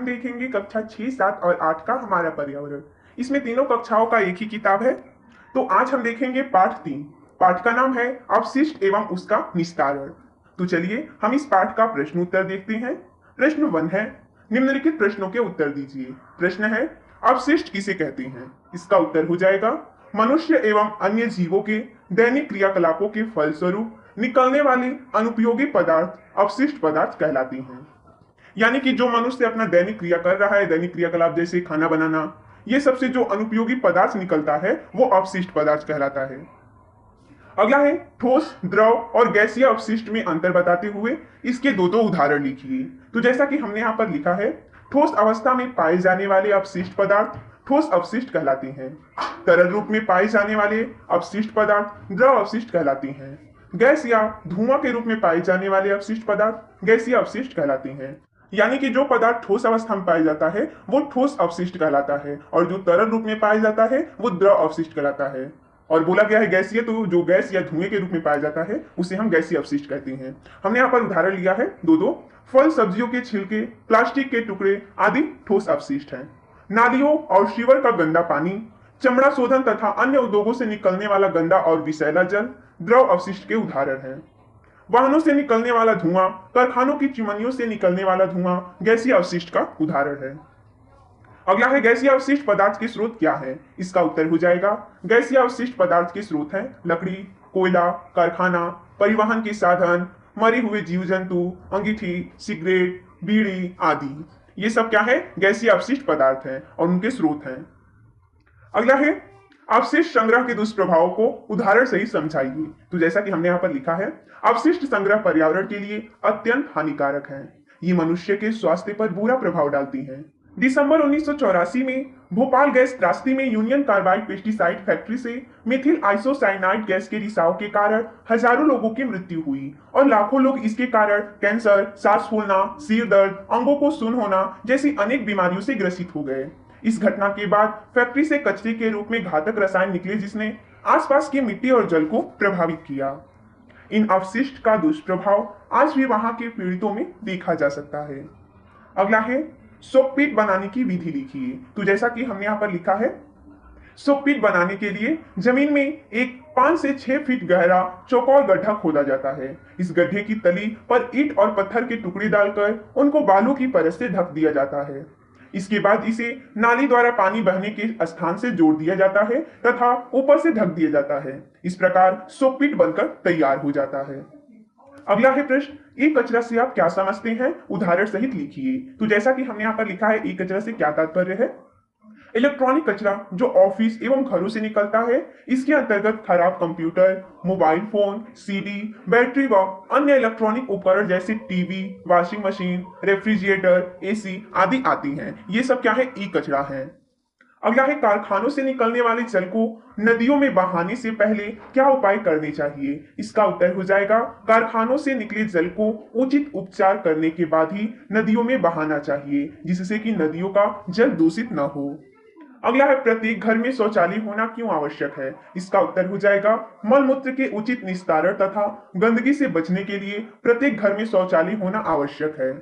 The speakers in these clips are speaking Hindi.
हम देखेंगे कक्षा 6, 7 और 8 का हमारा पर्यावरण। इसमें तीनों कक्षाओं का एक ही किताब है। तो आज हम देखेंगे पाठ 3। पाठ का नाम है अपशिष्ट एवं उसका निस्तारण। तो चलिए हम इस पाठ का प्रश्न उत्तर देखते हैं। प्रश्न 1 है, निम्नलिखित प्रश्नों के उत्तर दीजिए। प्रश्न है, अपशिष्ट किसे कहते हैं? इसका उत्तर हो जाएगा, मनुष्य एवं अन्य जीवों के दैनिक क्रियाकलापों के फलस्वरूप निकलने वाले अनुपयोगी पदार्थ अपशिष्ट पदार्थ कहलाते हैं। यानी कि जो मनुष्य अपना दैनिक क्रिया कर रहा है, दैनिक क्रियाकलाप जैसे खाना बनाना, ये सबसे जो अनुपयोगी पदार्थ निकलता है वो अपशिष्ट पदार्थ कहलाता है। अगला है, ठोस, द्रव और गैसीय अपशिष्ट में अंतर बताते हुए इसके दो दो उदाहरण लिखिए। तो जैसा कि हमने यहाँ पर लिखा है, ठोस अवस्था में पाए जाने वाले अपशिष्ट पदार्थ ठोस अपशिष्ट कहलाते हैं। तरल रूप में पाए जाने वाले अपशिष्ट पदार्थ द्रव अपशिष्ट कहलाते हैं। गैस या धुआं के रूप में पाए जाने वाले अपशिष्ट पदार्थ गैसीय अपशिष्ट कहलाते हैं। यानी कि जो पदार्थ ठोस अवस्था में पाया जाता है वो ठोस अपशिष्ट कहलाता है, और जो तरल रूप में पाया जाता है वो द्रव अपशिष्ट कहलाता है। और बोला गया है गैसीय, तो जो गैस या धुएं के रूप में पाया जाता है उसे हम गैसीय अपशिष्ट कहते हैं। हमने यहाँ पर उदाहरण लिया है दो दो। फल सब्जियों के छिलके, प्लास्टिक के टुकड़े आदि ठोस अपशिष्ट हैं। नालियों और शिवर का गंदा पानी, चमड़ा शोधन तथा अन्य उद्योगों से निकलने वाला गंदा और विषैला जल द्रव अपशिष्ट के उदाहरण हैं। वाहनों से निकलने वाला धुआं, कारखानों की चिमनियों से निकलने वाला धुआं गैसीय अपशिष्ट का उदाहरण है। अगला है, गैसीय अवशिष्ट पदार्थ के स्रोत क्या है? इसका उत्तर हो जाएगा, गैसीय अवशिष्ट पदार्थ के स्रोत हैं लकड़ी, कोयला, कारखाना, परिवहन के साधन, मरे हुए जीव जंतु, अंगीठी, सिगरेट, बीड़ी आदि। ये सब क्या है? गैसीय अवशिष्ट पदार्थ हैं और उनके स्रोत हैं। अगला है, अपशिष्ट संग्रह के दुष्प्रभावों को उदाहरण से ही समझाइए। तो जैसा कि हमने यहाँ पर लिखा है, अपशिष्ट संग्रह पर्यावरण के लिए अत्यंत हानिकारक है। ये मनुष्य के स्वास्थ्य पर बुरा प्रभाव डालती है। दिसंबर 1984 में भोपाल गैस त्रासदी में यूनियन कार्बाइड पेस्टिसाइड फैक्ट्री से मिथिल आइसोसाइनाइड गैस के रिसाव के कारण हजारों लोगों की मृत्यु हुई और लाखों लोग इसके कारण कैंसर, सांस फूलना, सिर दर्द, अंगों को सुन्न होना जैसी अनेक बीमारियों से ग्रसित हो गए। इस घटना के बाद फैक्ट्री से कचरे के रूप में घातक रसायन निकले जिसने आसपास की मिट्टी और जल को प्रभावित किया। इन अपशिष्ट का दुष्प्रभाव आज भी वहां के पीड़ितों में देखा जा सकता है। अगला है, सोकपीट बनाने की विधि लिखिए। तो जैसा कि हमने यहाँ पर लिखा है, सोकपीट बनाने के लिए जमीन में एक 5 से 6 फीट गहरा चौकोर गड्ढा खोदा जाता है। इस गड्ढे की तली पर ईंट और पत्थर के टुकड़े डालकर उनको बालू की परत से ढक दिया जाता है। इसके बाद इसे नाली द्वारा पानी बहने के स्थान से जोड़ दिया जाता है तथा ऊपर से ढक दिया जाता है। इस प्रकार सोकपीट बनकर तैयार हो जाता है। अगला है प्रश्न, ई कचरा से आप क्या समझते हैं? उदाहरण सहित लिखिए। तो जैसा कि हमने यहाँ पर लिखा है, ई कचरा से क्या तात्पर्य है? इलेक्ट्रॉनिक कचरा जो ऑफिस एवं घरों से निकलता है। इसके अंतर्गत खराब computer, mobile phone, CD, battery व अन्य इलेक्ट्रॉनिक उपकरण जैसे TV, washing machine, refrigerator, AC आदि आती हैं। ये सब क्या है? ई कचरा है। अगला है, कारखानों से निकलने वाले जल को नदियों में बहाने से पहले क्या उपाय करने चाहिए? इसका उत्तर हो जाएगा, कारखानों से निकले जल को उचित उपचार करने के बाद ही नदियों में बहाना चाहिए, जिससे कि नदियों का जल दूषित न हो। अगला है, प्रत्येक घर में शौचालय होना क्यों आवश्यक है? इसका उत्तर हो जाएगा, मल मूत्र के उचित निस्तारण तथा गंदगी से बचने के लिए प्रत्येक घर में शौचालय होना आवश्यक है।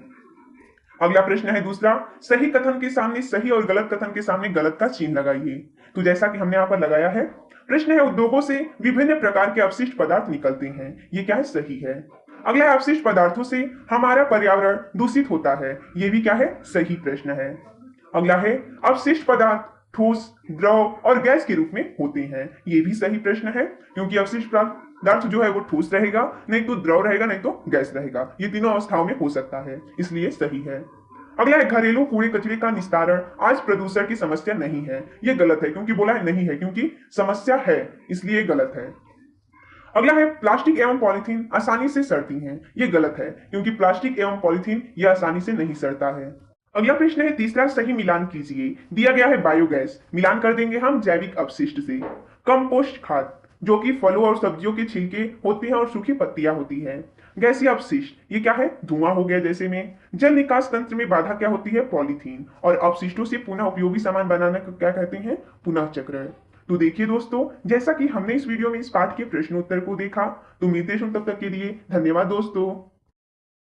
अगला प्रश्न है दूसरा, सही कथन के सामने सही और गलत कथन के सामने गलत का चिन्ह लगाइए। तो जैसा कि हमने यहाँ पर लगाया है, प्रश्न है, उद्योगों से विभिन्न प्रकार के अपशिष्ट पदार्थ निकलते हैं। ये क्या है? सही है। अगला है, अपशिष्ट पदार्थों से हमारा पर्यावरण दूषित होता है। ये भी क्या है? सही प्रश्न है। अगला है, अपशिष्ट पदार्थ ठोस, द्रव और गैस के रूप में होते हैं। ये भी सही प्रश्न है, क्योंकि अपशिष्ट पदार्थ जो है वो ठोस रहेगा, नहीं तो द्रव रहेगा, नहीं तो गैस रहेगा। ये तीनों अवस्थाओं में हो सकता है, इसलिए सही है। अगला है, घरेलू कूड़े कचरे का निस्तारण आज प्रदूषण की समस्या नहीं है। ये गलत है, क्योंकि बोला है नहीं है, क्योंकि समस्या है, इसलिए गलत है। अगला है, प्लास्टिक एवं पॉलिथीन आसानी से सड़ती हैं। ये गलत है, क्योंकि प्लास्टिक एवं पॉलिथीन ये आसानी से नहीं सड़ता है। अगला प्रश्न है, तीसरा सही मिलान कीजिए। दिया गया है बायोगैस, मिलान कर देंगे हम जैविक अपशिष्ट से। कंपोस्ट खाद, जो कि फलों और सब्जियों के छिलके होते हैं और सूखी पत्तियां होती हैं। गैसीय अपशिष्ट, ये क्या है? धुआं हो गया जैसे में। जल निकास तंत्र में बाधा क्या होती है? पॉलीथीन। और अपशिष्टों से पुनः उपयोगी सामान बनाने को क्या कहते हैं? पुनः चक्र। तो देखिए दोस्तों, जैसा कि हमने इस वीडियो में इस पाठ के प्रश्नोत्तर को देखा, तो मिलते हैं तब तक के लिए धन्यवाद दोस्तों।